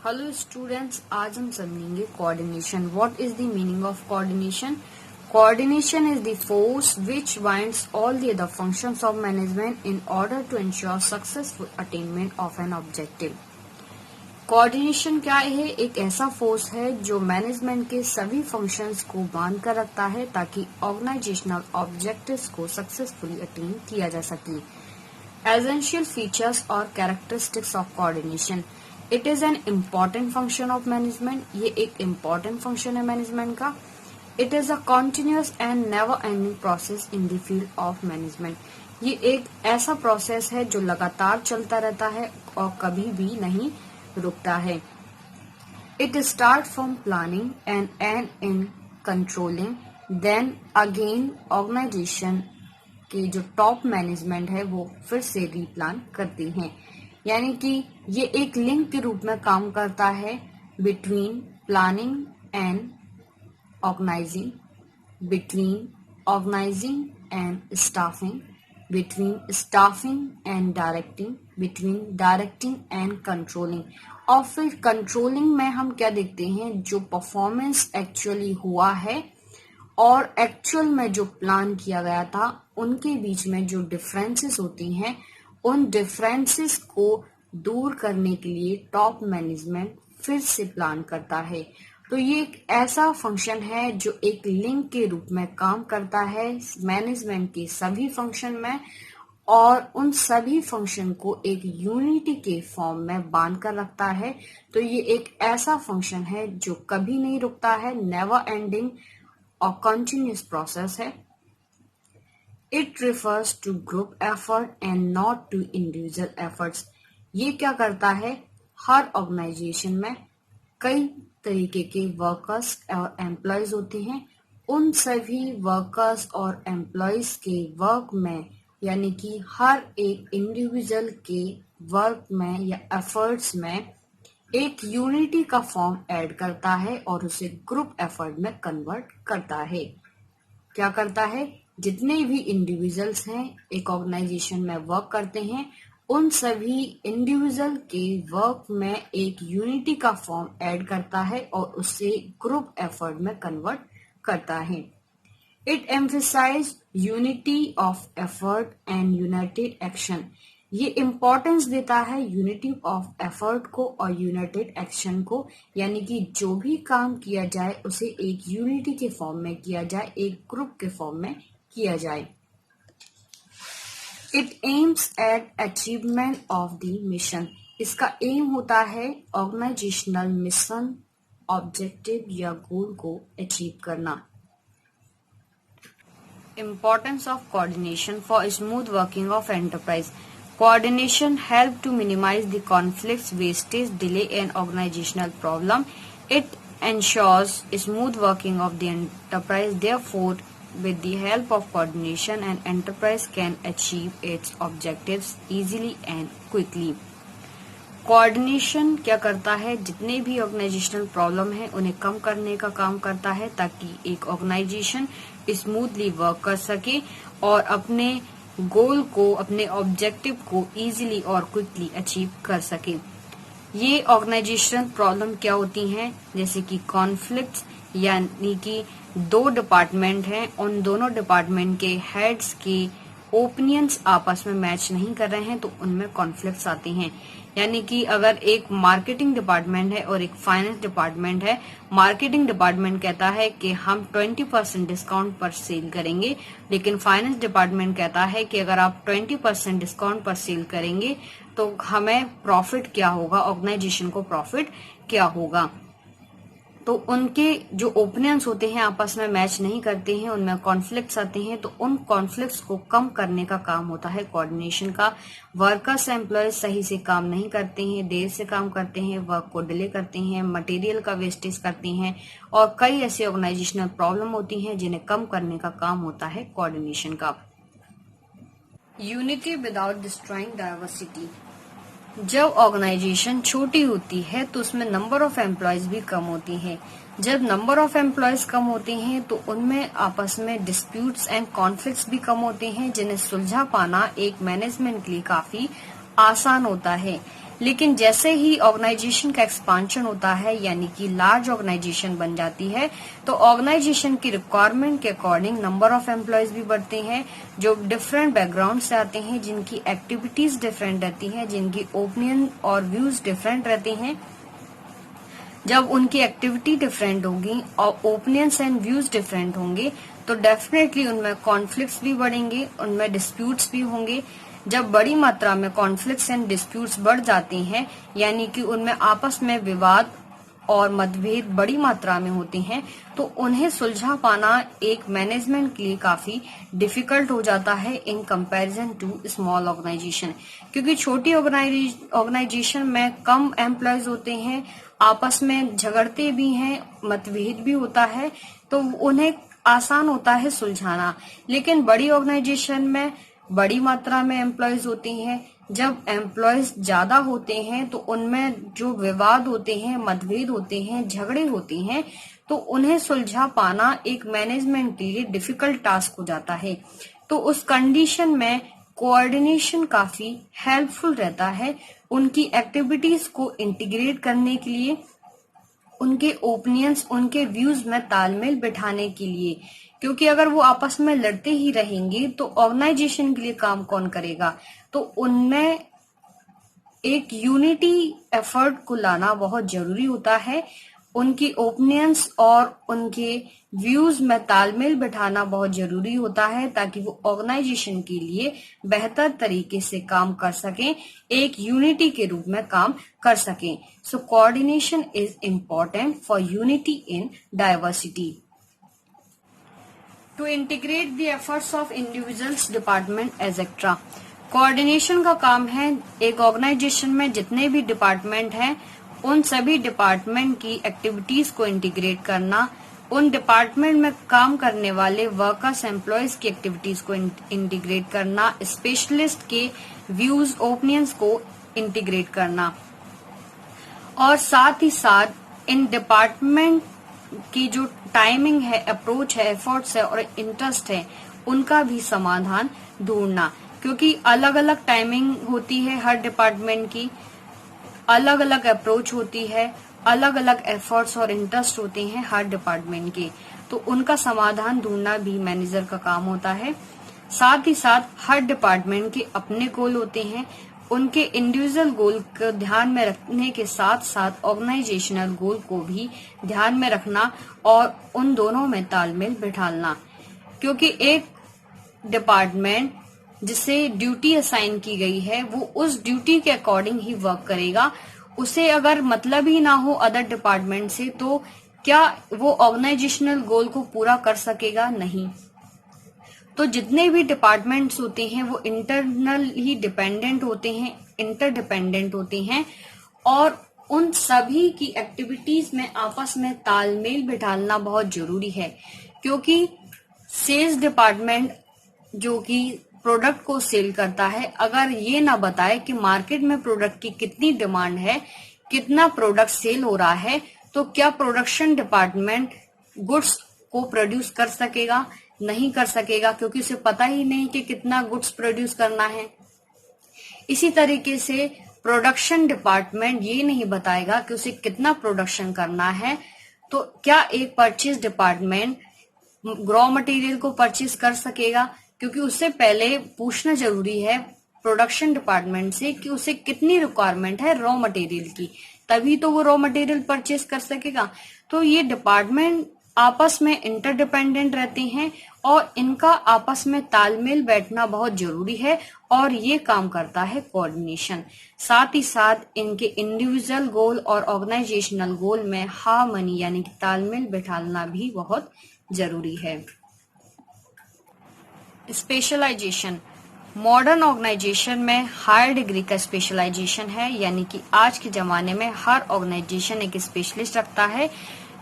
Hello students, आज हम समझेंगे coordination. What is the meaning of coordination? Coordination is the force which binds all the other functions of management in order to ensure successful attainment of an objective. Coordination क्या है? एक ऐसा force है जो management के सभी functions को बांध कर रखता है ताकि ऑर्गेनाइजेशनल ऑब्जेक्टिव्स को सक्सेसफुली अटेन किया जा सके। Essential features or characteristics of coordination. It is an important function of management. ये एक important function है management का. It is a continuous and never-ending process in the field of management. ये एक ऐसा process है जो लगातार चलता रहता है और कभी भी नहीं रुकता है. It starts from planning and end in controlling. Then again organization कि जो टॉप मैनेजमेंट है वो फिर से रीप्लान करती हैं, यानी कि ये एक लिंक के रूप में काम करता है between planning and organising, between organising and staffing, between staffing and directing, between directing and controlling. और फिर कंट्रोलिंग में हम क्या देखते हैं? जो परफॉर्मेंस एक्चुअली हुआ है और एक्चुअल में जो प्लान किया गया था उनके बीच में जो डिफरेंसेस होती हैं, उन डिफरेंसेस को दूर करने के लिए टॉप मैनेजमेंट फिर से प्लान करता है। तो ये एक ऐसा फंक्शन है जो एक लिंक के रूप में काम करता है मैनेजमेंट के सभी फंक्शन में और उन सभी फंक्शन को एक यूनिटी के फॉर्म में बांध कर रखता है। तो ये एक ऐसा फंक्शन है जो कभी नहीं रुकता है, नेवर एंडिंग और कंटिन्यूस प्रोसेस है। It refers to group effort and not to individual efforts. ये क्या करता है? हर ऑर्गेनाइजेशन में कई तरीके के वर्कर्स और एम्प्लॉयज होते हैं। उन सभी वर्कर्स और एम्प्लॉयज के वर्क में, यानी कि हर एक इंडिविजुअल के वर्क में या एफर्ट्स में एक यूनिटी का फॉर्म ऐड करता है और उसे ग्रुप एफर्ट में कन्वर्ट करता है। क्या करता है? जितने भी इंडिविजुअल्स हैं एक ऑर्गेनाइजेशन में वर्क करते हैं, उन सभी इंडिविजुअल के वर्क में एक यूनिटी का फॉर्म ऐड करता है और उसे ग्रुप एफर्ट में कन्वर्ट करता है। It emphasise unity of effort and united action. ये इम्पोर्टेंस देता है यूनिटी ऑफ एफर्ट को और यूनाइटेड एक्शन को, यानी कि जो भी काम किया जाए उसे एक यूनिटी के फॉर्म में किया जाए, एक ग्रुप के फॉर्म में किया जाए। It aims at achievement of the mission. इसका एम होता है ऑर्गेनाइजेशनल मिशन, ऑब्जेक्टिव या गोल को अचीव करना। Importance of coordination for smooth working of enterprise. Coordination help to minimize the conflicts, wastage, delay and organizational problem. It ensures smooth working of the enterprise. Therefore, with the help of coordination, an enterprise can achieve its objectives easily and quickly. Coordination क्या करता है? जितने भी organisational problem है उन्हें कम करने का काम करता है ताकि एक ऑर्गेनाइजेशन स्मूथली वर्क कर सके और अपने गोल को, अपने ऑब्जेक्टिव को इजीली और क्विकली अचीव कर सके। ये ऑर्गेनाइजेशनल प्रॉब्लम क्या होती हैं? जैसे कि कॉन्फ्लिक्ट्स, यानी कि दो डिपार्टमेंट हैं, उन दोनों डिपार्टमेंट के हेड्स के ओपिनियंस आपस में मैच नहीं कर रहे हैं तो उनमें कॉन्फ्लिक्ट्स आते हैं। यानी कि अगर एक मार्केटिंग डिपार्टमेंट है और एक फाइनेंस डिपार्टमेंट है, मार्केटिंग डिपार्टमेंट कहता है कि हम 20% डिस्काउंट पर सेल करेंगे, लेकिन फाइनेंस डिपार्टमेंट कहता है कि अगर आप 20% डिस्काउंट पर सेल करेंगे तो हमें प्रॉफिट क्या होगा, ऑर्गेनाइजेशन को प्रॉफिट क्या होगा। तो उनके जो ओपिनियंस होते हैं आपस में मैच नहीं करते हैं, उनमें कॉन्फ्लिक्ट्स आते हैं। तो उन कॉन्फ्लिक्ट्स को कम करने का काम होता है कोऑर्डिनेशन का। वर्कर्स एम्प्लॉयज सही से काम नहीं करते हैं, देर से काम करते हैं, वर्क को डिले करते हैं, मटेरियल का वेस्टेज करते हैं और कई ऐसी ऑर्गेनाइजेशनल प्रॉब्लम होती हैं जिन्हें कम करने का काम होता है कोऑर्डिनेशन का। Unity without destroying diversity. जब ऑर्गेनाइजेशन छोटी होती है तो उसमें नंबर ऑफ एम्प्लॉयज भी कम होती हैं। जब नंबर ऑफ एम्प्लॉयज कम होते हैं तो उनमें आपस में डिस्प्यूट्स एंड कॉन्फ्लिक्ट्स भी कम होते हैं, जिन्हें सुलझा पाना एक मैनेजमेंट के लिए काफी आसान होता है। लेकिन जैसे ही ऑर्गेनाइजेशन का एक्सपांशन होता है यानी कि लार्ज ऑर्गेनाइजेशन बन जाती है तो ऑर्गेनाइजेशन की रिक्वायरमेंट के अकॉर्डिंग नंबर ऑफ एम्प्लॉयज भी बढ़ते हैं जो डिफरेंट बैकग्राउंड से आते हैं, जिनकी एक्टिविटीज डिफरेंट रहती हैं, जिनकी ओपिनियन और व्यूज डिफरेंट रहते हैं। जब उनकी एक्टिविटी डिफरेंट होगी और ओपिनियंस एंड व्यूज डिफरेंट होंगे तो डेफिनेटली उनमें कॉन्फ्लिक्ट्स भी बढ़ेंगे, उनमें डिस्प्यूट्स भी होंगे। जब बड़ी मात्रा में कॉन्फ्लिक्ट्स एंड डिस्प्यूट्स बढ़ जाते हैं यानी कि उनमें आपस में विवाद और मतभेद बड़ी मात्रा में होते हैं तो उन्हें सुलझा पाना एक मैनेजमेंट के लिए काफी डिफिकल्ट हो जाता है in comparison to small organisation, क्योंकि छोटी ऑर्गेनाइजेशन में कम एम्प्लॉयज होते हैं, आपस में झगड़ते भी हैं, मतभेद भी होता है तो उन्हें आसान होता है सुलझाना। लेकिन बड़ी ऑर्गेनाइजेशन में बड़ी मात्रा में एम्प्लॉयज होते हैं, जब एम्प्लॉयज ज्यादा होते हैं तो उनमें जो विवाद होते हैं, मतभेद होते हैं, झगड़े होते हैं तो उन्हें सुलझा पाना एक मैनेजमेंट के लिए डिफिकल्ट टास्क हो जाता है। तो उस कंडीशन में कोऑर्डिनेशन काफी हेल्पफुल रहता है उनकी एक्टिविटीज को इंटीग्रेट करने के लिए, उनके ओपिनियंस, उनके व्यूज में तालमेल बिठाने के लिए, क्योंकि अगर वो आपस में लड़ते ही रहेंगे तो ऑर्गेनाइजेशन के लिए काम कौन करेगा। तो उनमें एक यूनिटी एफर्ट को लाना बहुत जरूरी होता है, उनकी ओपिनियंस और उनके व्यूज में तालमेल बिठाना बहुत जरूरी होता है ताकि वो ऑर्गेनाइजेशन के लिए बेहतर तरीके से काम कर सकें, एक यूनिटी के रूप में काम कर सकें। So coordination is important for unity in diversity. To integrate the efforts of individuals, department etcetera. Coordination का काम है एक ऑर्गेनाइजेशन में जितने भी डिपार्टमेंट हैं उन सभी डिपार्टमेंट की एक्टिविटीज को इंटीग्रेट करना, उन डिपार्टमेंट में काम करने वाले वर्कर्स, एम्प्लॉयज की एक्टिविटीज को इंटीग्रेट करना, स्पेशलिस्ट के व्यूज, ओपिनियंस को इंटीग्रेट करना और साथ ही साथ इन डिपार्टमेंट की जो टाइमिंग है, अप्रोच है, एफर्ट्स है और इंटरेस्ट है उनका भी समाधान ढूंढना, क्योंकि अलग अलग टाइमिंग होती है हर डिपार्टमेंट की, अलग अलग अप्रोच होती है, अलग अलग एफर्ट्स और इंटरेस्ट होते हैं हर डिपार्टमेंट के, तो उनका समाधान ढूंढना भी मैनेजर का काम होता है। साथ ही साथ हर डिपार्टमेंट के अपने गोल होते हैं, उनके इंडिविजुअल गोल को ध्यान में रखने के साथ साथ ऑर्गेनाइजेशनल गोल को भी ध्यान में रखना और उन दोनों में तालमेल बिठाना, क्योंकि एक डिपार्टमेंट जिसे ड्यूटी असाइन की गई है वो उस ड्यूटी के अकॉर्डिंग ही वर्क करेगा। उसे अगर मतलब ही ना हो अदर डिपार्टमेंट से तो क्या वो ऑर्गेनाइजेशनल गोल को पूरा कर सकेगा? नहीं। तो जितने भी डिपार्टमेंट्स होते हैं वो इंटरनल ही डिपेंडेंट होते हैं, इंटरडिपेंडेंट होते हैं और उन सभी की एक्टिविटीज में आपस में तालमेल बिठाना बहुत जरूरी है, क्योंकि सेल्स डिपार्टमेंट जो कि प्रोडक्ट को सेल करता है अगर ये ना बताए कि मार्केट में प्रोडक्ट की कितनी डिमांड है, कितना प्रोडक्ट सेल हो रहा है, तो क्या प्रोडक्शन डिपार्टमेंट गुड्स को प्रोड्यूस कर सकेगा? नहीं कर सकेगा, क्योंकि उसे पता ही नहीं कि कितना गुड्स प्रोड्यूस करना है। इसी तरीके से प्रोडक्शन डिपार्टमेंट ये नहीं बताएगा कि उसे कितना प्रोडक्शन करना है, तो क्या एक परचेज डिपार्टमेंट रॉ मटेरियल को परचेज कर सकेगा? क्योंकि उससे पहले पूछना जरूरी है प्रोडक्शन डिपार्टमेंट से कि उसे कितनी रिक्वायरमेंट है रॉ मटेरियल की, तभी तो वो रॉ मटेरियल परचेज कर सकेगा। तो ये डिपार्टमेंट आपस में इंटरडिपेंडेंट रहते हैं और इनका आपस में तालमेल बैठना बहुत जरूरी है और ये काम करता है कोऑर्डिनेशन। साथ ही साथ इनके इंडिविजुअल गोल और ऑर्गेनाइजेशनल गोल में हार्मनी यानी कि तालमेल बैठाना भी बहुत जरूरी है। स्पेशलाइजेशन। मॉडर्न ऑर्गेनाइजेशन में हायर डिग्री का स्पेशलाइजेशन है, यानी कि आज के जमाने में हर ऑर्गेनाइजेशन एक स्पेशलिस्ट रखता है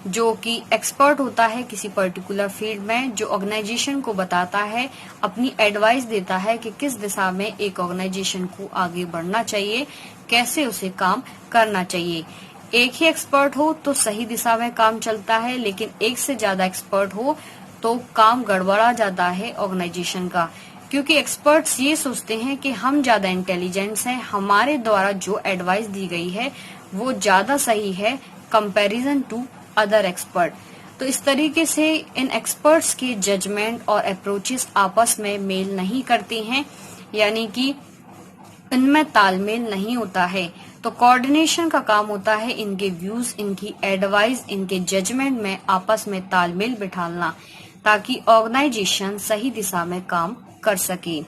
जो कि एक्सपर्ट होता है किसी पर्टिकुलर फील्ड में, जो ऑर्गेनाइजेशन को बताता है, अपनी एडवाइस देता है कि किस दिशा में एक ऑर्गेनाइजेशन को आगे बढ़ना चाहिए, कैसे उसे काम करना चाहिए। एक ही एक्सपर्ट हो तो सही दिशा में काम चलता है, लेकिन एक से ज्यादा एक्सपर्ट हो तो काम गड़बड़ा जाता है ऑर्गेनाइजेशन का, क्योंकि एक्सपर्ट्स ये सोचते हैं कि हम ज्यादा इंटेलिजेंट्स हैं, हमारे द्वारा जो एडवाइस दी गई है वो ज्यादा सही है कंपैरिजन टू अदर एक्सपर्ट। तो इस तरीके से इन एक्सपर्ट्स के जजमेंट और अप्रोचेस आपस में मेल नहीं करती हैं, यानी कि इनमें तालमेल नहीं होता है। तो कोऑर्डिनेशन का काम होता है इनके व्यूज, इनकी एडवाइस, इनके जजमेंट में आपस में तालमेल बिठाना, ताकि ऑर्गेनाइजेशन सही दिशा में काम कर सके।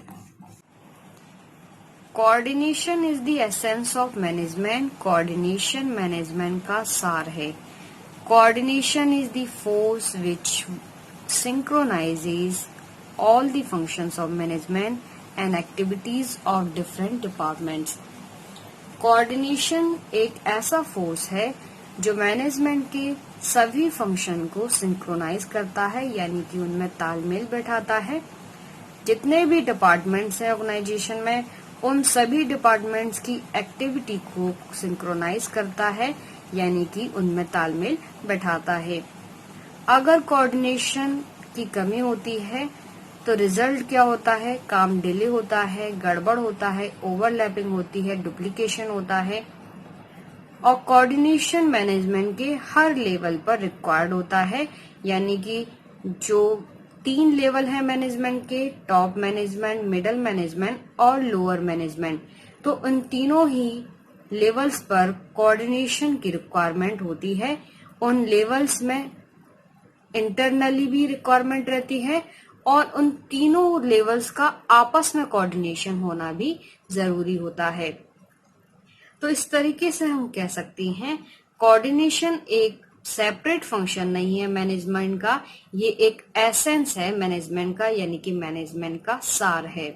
Coordination is the essence of management. Coordination management का सार है। Coordination is the force which synchronizes all the functions of management and activities of different departments. Coordination एक ऐसा फोर्स है जो मैनेजमेंट के सभी फंक्शन को सिंक्रोनाइज करता है, यानी कि उनमें तालमेल बैठाता है। जितने भी डिपार्टमेंट्स हैं ऑर्गेनाइजेशन में, उन सभी डिपार्टमेंट्स की एक्टिविटी को सिंक्रोनाइज करता है, यानी कि उनमें तालमेल बैठाता है। अगर कोऑर्डिनेशन की कमी होती है तो रिजल्ट क्या होता है? काम डिले होता है, गड़बड़ होता है, ओवरलैपिंग होती है, डुप्लीकेशन होता है। और कोऑर्डिनेशन मैनेजमेंट के हर लेवल पर रिक्वायर्ड होता है, यानी कि जो 3 लेवल है मैनेजमेंट के, टॉप मैनेजमेंट, मिडिल मैनेजमेंट और लोअर मैनेजमेंट, तो उन तीनों ही लेवल्स पर कोऑर्डिनेशन की रिक्वायरमेंट होती है। उन लेवल्स में इंटरनली भी रिक्वायरमेंट रहती है और उन तीनों लेवल्स का आपस में कोऑर्डिनेशन होना भी जरूरी होता है। तो इस तरीके से हम कह सकते हैं कोऑर्डिनेशन एक सेपरेट फंक्शन नहीं है मैनेजमेंट का, ये एक एसेंस है मैनेजमेंट का, यानी कि मैनेजमेंट का सार है।